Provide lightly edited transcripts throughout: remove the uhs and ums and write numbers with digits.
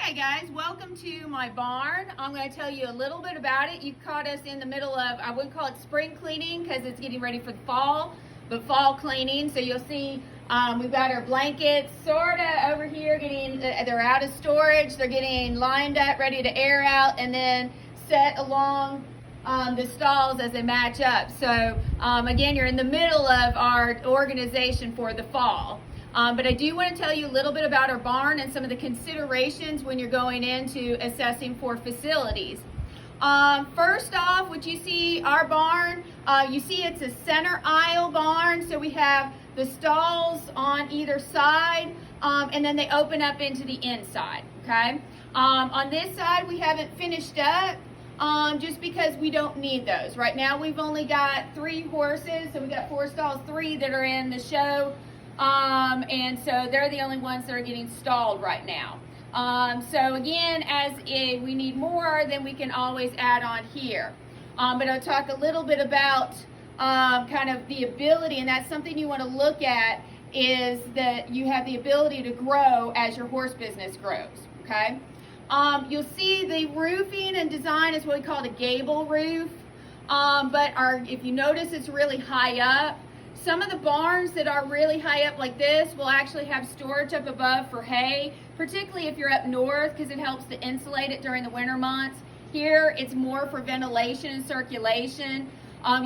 Okay guys, welcome to my barn. I'm going to tell you a little bit about it. You caught us in the middle of, I wouldn't call it spring cleaning because it's getting ready for the fall, but fall cleaning. So you'll see we've got our blankets sort of over here getting, they're out of storage, they're getting lined up, ready to air out, and then set along the stalls as they match up. So again, you're in the middle of our organization for the fall. But I do want to tell you a little bit about our barn and some of the considerations when you're going into assessing for facilities. First off, what you see, our barn, you see it's a center aisle barn, so we have the stalls on either side, and then they open up into the inside, okay? On this side, we haven't finished up, just because we don't need those. Right now, we've only got 3 horses, so we got 4 stalls, 3 that are in the show. And so they're the only ones that are getting stalled right now. So again, we need more, then we can always add on here. But I'll talk a little bit about kind of the ability, and that's something you want to look at, is that you have the ability to grow as your horse business grows, okay? You'll see the roofing and design is what we call a gable roof, but if you notice, it's really high up. Some of the barns that are really high up like this will actually have storage up above for hay, particularly if you're up north, because it helps to insulate it during the winter months. Here, it's more for ventilation and circulation.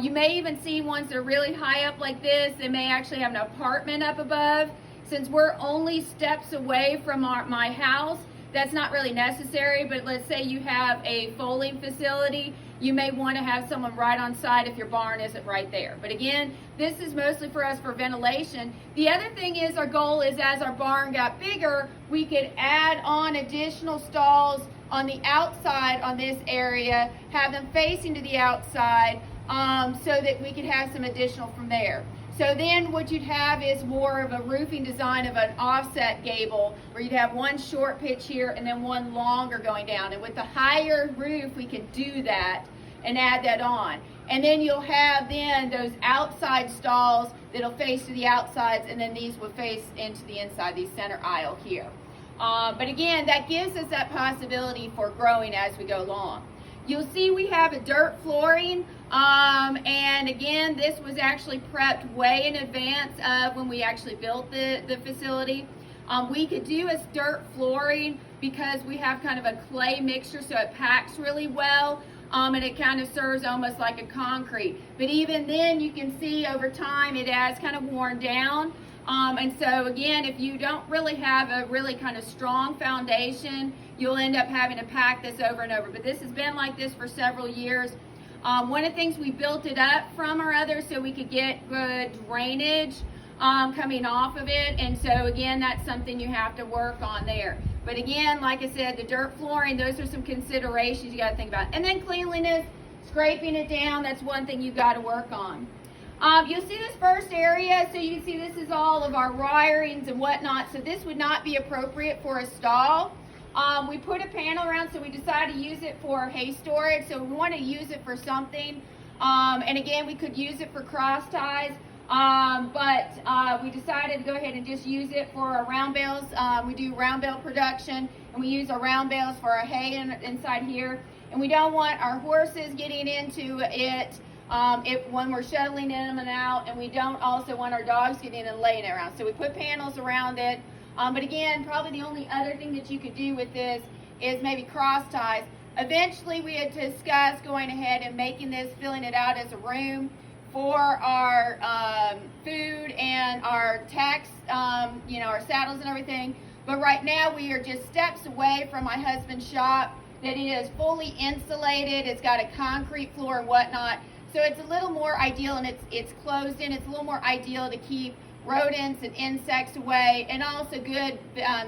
You may even see ones that are really high up like this. They may actually have an apartment up above. Since we're only steps away from my house, that's not really necessary, but let's say you have a foaling facility, you may want to have someone right on site if your barn isn't right there. But again, this is mostly for us for ventilation. The other thing is, our goal is, as our barn got bigger, we could add on additional stalls on the outside on this area, have them facing to the outside, so that we could have some additional from there. So then what you'd have is more of a roofing design of an offset gable, where you'd have one short pitch here and then one longer going down. And with the higher roof, we can do that and add that on. And then you'll have then those outside stalls that'll face to the outsides, and then these will face into the inside, the center aisle here. But again, that gives us that possibility for growing as we go along. You'll see we have a dirt flooring, and again, this was actually prepped way in advance of when we actually built the facility. We could do a dirt flooring because we have kind of a clay mixture, so it packs really well, and it kind of serves almost like a concrete. But even then, you can see over time it has kind of worn down. And so again, if you don't really have a really kind of strong foundation, you'll end up having to pack this over and over. But this has been like this for several years. One of the things, we built it up from our others so we could get good drainage coming off of it. And so again, that's something you have to work on there. But again, like I said, the dirt flooring, those are some considerations you got to think about. And then cleanliness, scraping it down, that's one thing you've got to work on. You'll see this first area, so you can see this is all of our wirings and whatnot, so this would not be appropriate for a stall. We put a panel around, so we decided to use it for hay storage, so we want to use it for something. And again, we could use it for cross ties, but we decided to go ahead and just use it for our round bales. We do round bale production, and we use our round bales for our hay inside here. And we don't want our horses getting into it when we're shuttling in and out, and we don't also want our dogs getting in and laying around. So we put panels around it. But again, probably the only other thing that you could do with this is maybe cross ties. Eventually, we had discussed going ahead and making this, filling it out as a room for our food and our tax, our saddles and everything. But right now, we are just steps away from my husband's shop that is fully insulated. It's got a concrete floor and whatnot. So it's a little more ideal, and it's closed in. It's a little more ideal to keep rodents and insects away, and also good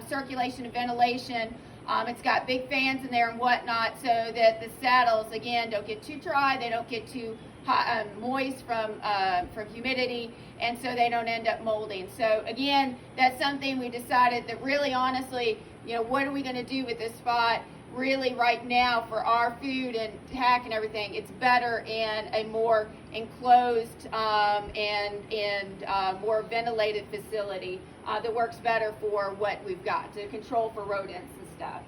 circulation and ventilation. It's got big fans in there and whatnot, so that the saddles, again, don't get too dry. They don't get too hot, moist from humidity, and so they don't end up molding. So again, that's something we decided that really honestly, what are we going to do with this spot? Really right now, for our food and tack and everything, it's better in a more enclosed and more ventilated facility that works better for what we've got to control for rodents and stuff.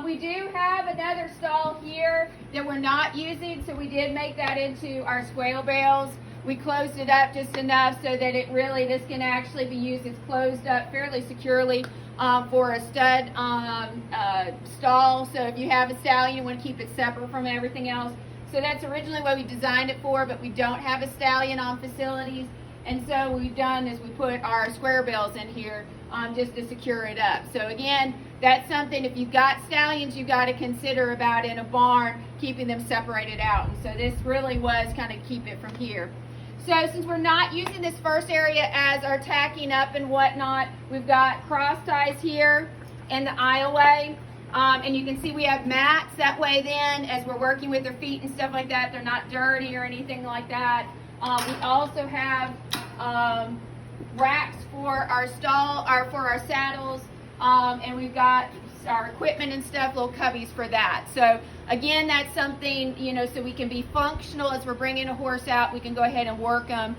We do have another stall here that we're not using, so we did make that into our squale bales. We closed it up just enough so that this can actually be used. It's closed up fairly securely for a stud stall. So if you have a stallion, you want to keep it separate from everything else. So that's originally what we designed it for, but we don't have a stallion on facilities. And so what we've done is we put our square bales in here just to secure it up. So again, that's something, if you've got stallions, you've got to consider about in a barn, keeping them separated out. And so this really was kind of keep it from here. So since we're not using this first area as our tacking up and whatnot, we've got cross ties here in the aisleway. And you can see we have mats. That way then, as we're working with their feet and stuff like that, they're not dirty or anything like that. We also have racks for our for our saddles, and we've got our equipment and stuff, little cubbies for that. So again, that's something, so we can be functional as we're bringing a horse out. We can go ahead and work them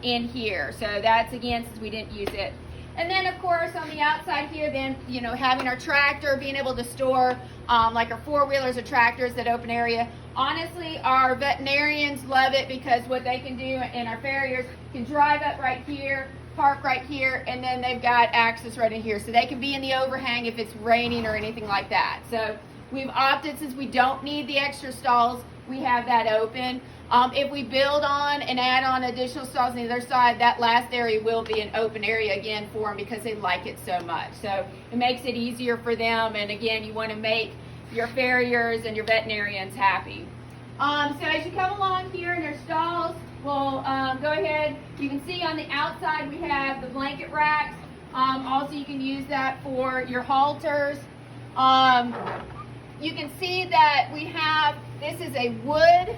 in here. So that's, again, since we didn't use it. And then, of course, on the outside here, then, having our tractor, being able to store like our four-wheelers or tractors, that open area. Honestly, our veterinarians love it because what they can do, and our farriers can drive up right here, park right here, and then they've got access right in here. So they can be in the overhang if it's raining or anything like that. So we've opted, since we don't need the extra stalls, we have that open. If we build on and add on additional stalls on the other side, that last area will be an open area again for them because they like it so much. So it makes it easier for them. And again, you want to make your farriers and your veterinarians happy. So as you come along here in your stalls, we'll go ahead. You can see on the outside we have the blanket racks. Also, you can use that for your halters. You can see that we have, this is a wood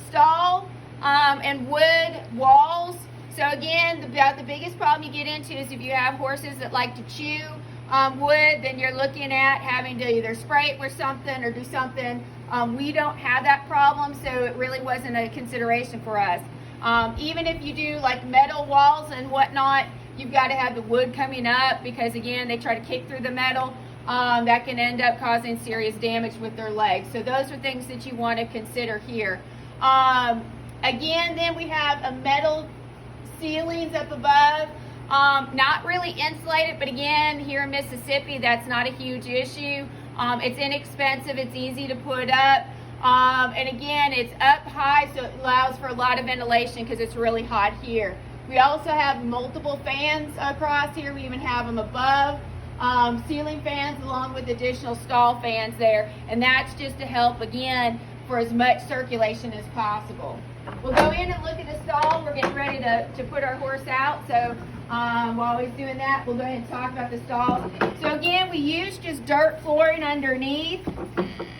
stall and wood walls. So again, about the biggest problem you get into is if you have horses that like to chew wood, then you're looking at having to either spray it with something or do something. We don't have that problem, so it really wasn't a consideration for us. Even if you do like metal walls and whatnot, you've got to have the wood coming up because, again, they try to kick through the metal. That can end up causing serious damage with their legs. So those are things that you want to consider here. Again, then we have a metal ceilings up above. Not really insulated, but again, here in Mississippi, that's not a huge issue. It's inexpensive, it's easy to put up. And again, it's up high, so it allows for a lot of ventilation because it's really hot here. We also have multiple fans across here. We even have them above. Ceiling fans along with additional stall fans there, and that's just to help, again, for as much circulation as possible. We'll go in and look at the stall. We're getting ready to put our horse out, so while he's doing that, we'll go ahead and talk about the stall. So again, we use just dirt flooring underneath.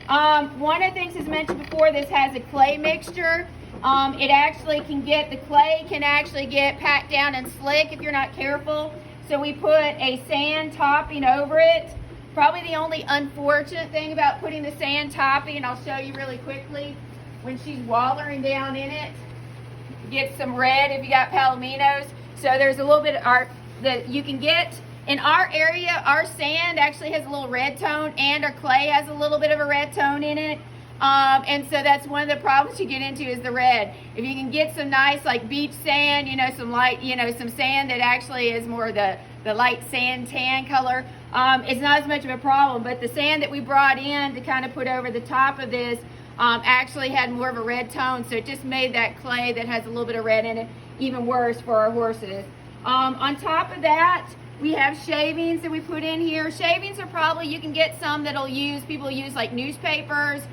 One of the things as mentioned before, this has a clay mixture. It actually can get, the clay can actually get packed down and slick if you're not careful. So we put a sand topping over it. Probably the only unfortunate thing about putting the sand topping, and I'll show you really quickly, when she's wallering down in it, get some red if you got palominos. So there's a little bit of art that you can get. In our area, our sand actually has a little red tone, and our clay has a little bit of a red tone in it. And so that's one of the problems you get into is the red. If you can get some nice like beach sand, some light, some sand that actually is more the light sand tan color, it's not as much of a problem. But the sand that we brought in to kind of put over the top of this actually had more of a red tone. So it just made that clay that has a little bit of red in it even worse for our horses. On top of that, we have shavings that we put in here. Shavings are probably, you can get some people use like newspapers,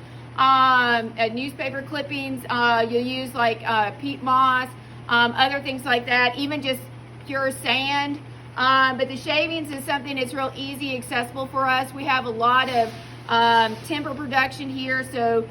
newspaper clippings. You'll use like peat moss, other things like that, even just pure sand. But the shavings is something that's real easy, accessible for us. We have a lot of timber production here, so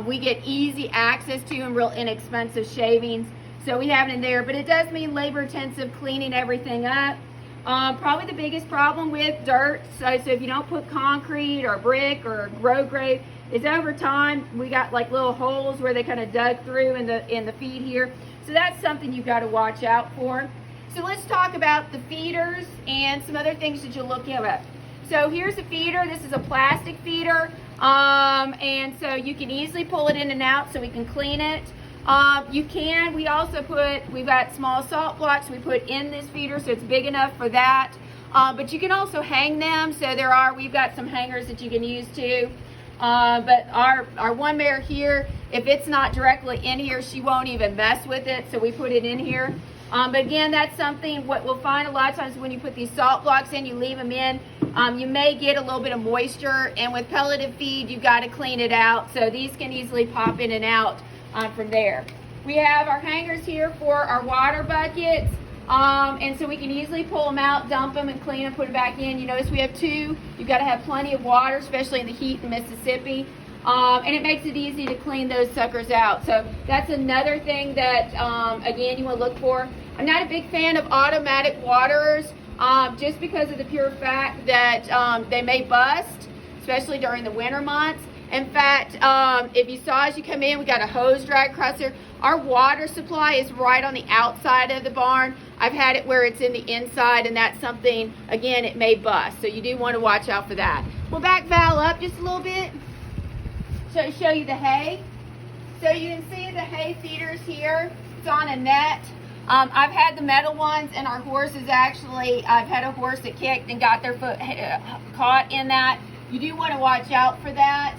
we get easy access to and real inexpensive shavings. So we have it in there, but it does mean labor intensive cleaning everything up. Probably the biggest problem with dirt, so if you don't put concrete or brick or grow grave, is over time we got like little holes where they kind of dug through in the feed here. So that's something you've got to watch out for. So let's talk about the feeders and some other things that you'll look at. So here's a feeder. This is a plastic feeder. And so you can easily pull it in and out so we can clean it. We also we've got small salt blocks we put in this feeder, so it's big enough for that. But you can also hang them, so we've got some hangers that you can use too. But our one mare here, if it's not directly in here, she won't even mess with it, so we put it in here. But again, that's something, what we'll find a lot of times when you put these salt blocks in, you leave them in, you may get a little bit of moisture, and with pelleted feed, you've got to clean it out, so these can easily pop in and out from there. We have our hangers here for our water buckets, and so we can easily pull them out, dump them, and clean them, put it back in. You notice we have two. You've got to have plenty of water, especially in the heat in Mississippi. And it makes it easy to clean those suckers out. So that's another thing that, again, you want to look for. I'm not a big fan of automatic waterers, just because of the pure fact that they may bust, especially during the winter months. In fact, if you saw as you come in, we got a hose drag across here. Our water supply is right on the outside of the barn. I've had it where it's in the inside, and that's something, again, it may bust. So you do want to watch out for that. We'll back Val up just a little bit to show you the hay. So you can see the hay feeders here. It's on a net. I've had the metal ones, and our horses I've had a horse that kicked and got their foot caught in that. You do want to watch out for that.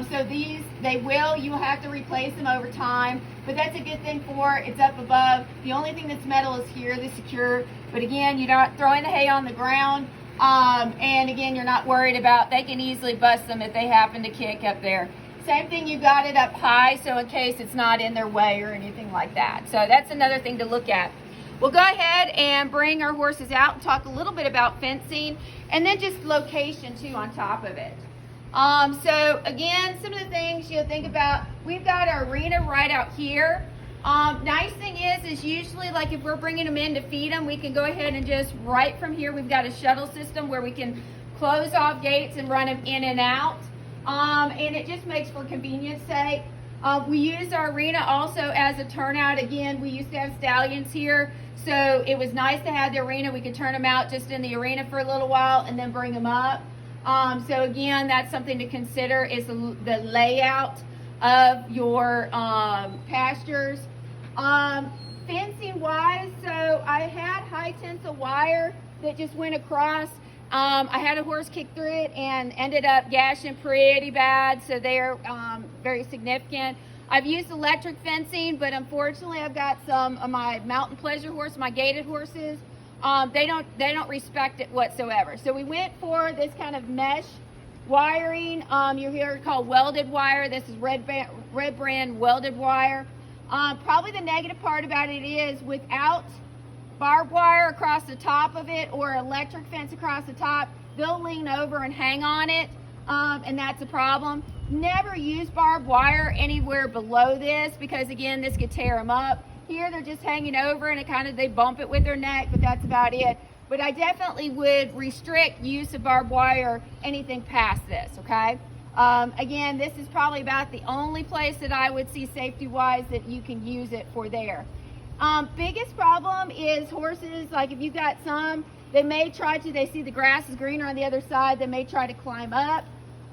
So these, you'll have to replace them over time, but that's a good thing it's up above. The only thing that's metal is here, the secure, but again, you're not throwing the hay on the ground, and again, you're not worried about, they can easily bust them if they happen to kick up there. Same thing, you got it up high, so in case it's not in their way or anything like that. So that's another thing to look at. We'll go ahead and bring our horses out and talk a little bit about fencing, and then just location too on top of it. So again, some of the things you'll think about, we've got our arena right out here. Nice thing is usually, like if we're bringing them in to feed them, we can go ahead and just right from here, we've got a shuttle system where we can close off gates and run them in and out. And it just makes for convenience sake. We use our arena also as a turnout. Again, we used to have stallions here, so it was nice to have the arena. We could turn them out just in the arena for a little while and then bring them up. So again, that's something to consider, is the layout of your pastures. Fencing wise, so I had high tensile wire that just went across. I had a horse kick through it and ended up gashing pretty bad, so they're very significant. I've used electric fencing, but unfortunately I've got some of my mountain pleasure horses, my gaited horses, they don't respect it whatsoever. So we went for this kind of mesh wiring. You hear it called welded wire. This is Red Brand welded wire. Probably the negative part about it is, without barbed wire across the top of it or electric fence across the top, they'll lean over and hang on it, and that's a problem. Never use barbed wire anywhere below this, because again, this could tear them up. Here they're just hanging over, and they bump it with their neck, but that's about it. But I definitely would restrict use of barbed wire anything past this, okay? Again, this is probably about the only place that I would see safety-wise that you can use it for there. Biggest problem is horses, like if you've got some, they see the grass is greener on the other side, they may try to climb up,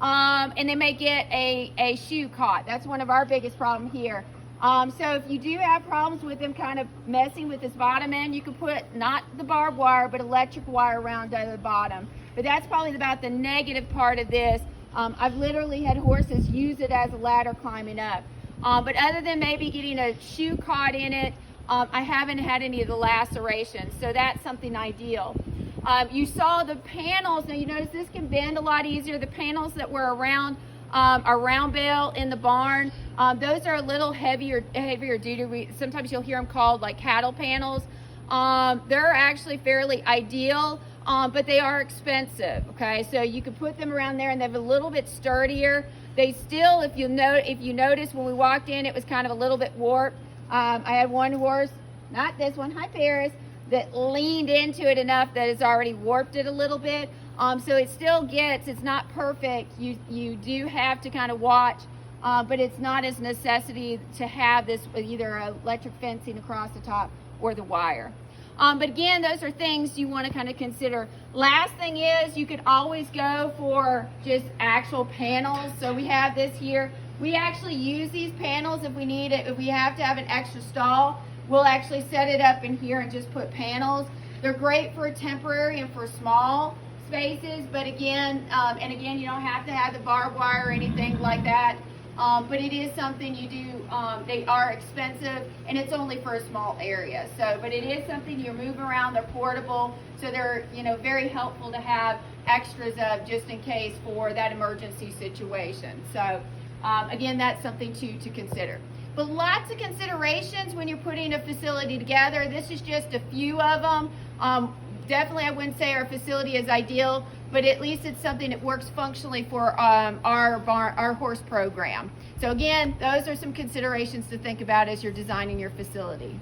and they may get a shoe caught. That's one of our biggest problems here. So if you do have problems with them kind of messing with this bottom end, you can put not the barbed wire, but electric wire around the bottom. But that's probably about the negative part of this. I've literally had horses use it as a ladder climbing up. But other than maybe getting a shoe caught in it, I haven't had any of the lacerations, so that's something ideal. You saw the panels. Now you notice this can bend a lot easier. The panels that were around our round bale in the barn, those are a little heavier duty. Sometimes you'll hear them called like cattle panels. They're actually fairly ideal, but they are expensive. Okay, so you can put them around there, and they're a little bit sturdier. They still, if you notice when we walked in, it was kind of a little bit warped. I had one horse, not this one, hi Paris, that leaned into it enough that it's already warped it a little bit. So it still it's not perfect. You do have to kind of watch, but it's not as necessity to have this either electric fencing across the top or the wire. But again, those are things you want to kind of consider. Last thing is you could always go for just actual panels. So we have this here. We actually use these panels if we need it. If we have to have an extra stall, we'll actually set it up in here and just put panels. They're great for temporary and for small spaces, but again, you don't have to have the barbed wire or anything like that. But it is something you do. They are expensive, and it's only for a small area. So, but it is something you move around. They're portable, so they're very helpful to have extras of just in case for that emergency situation. So, again, that's something to consider. But lots of considerations when you're putting a facility together. This is just a few of them. Definitely, I wouldn't say our facility is ideal, but at least it's something that works functionally for our horse program. So again, those are some considerations to think about as you're designing your facility.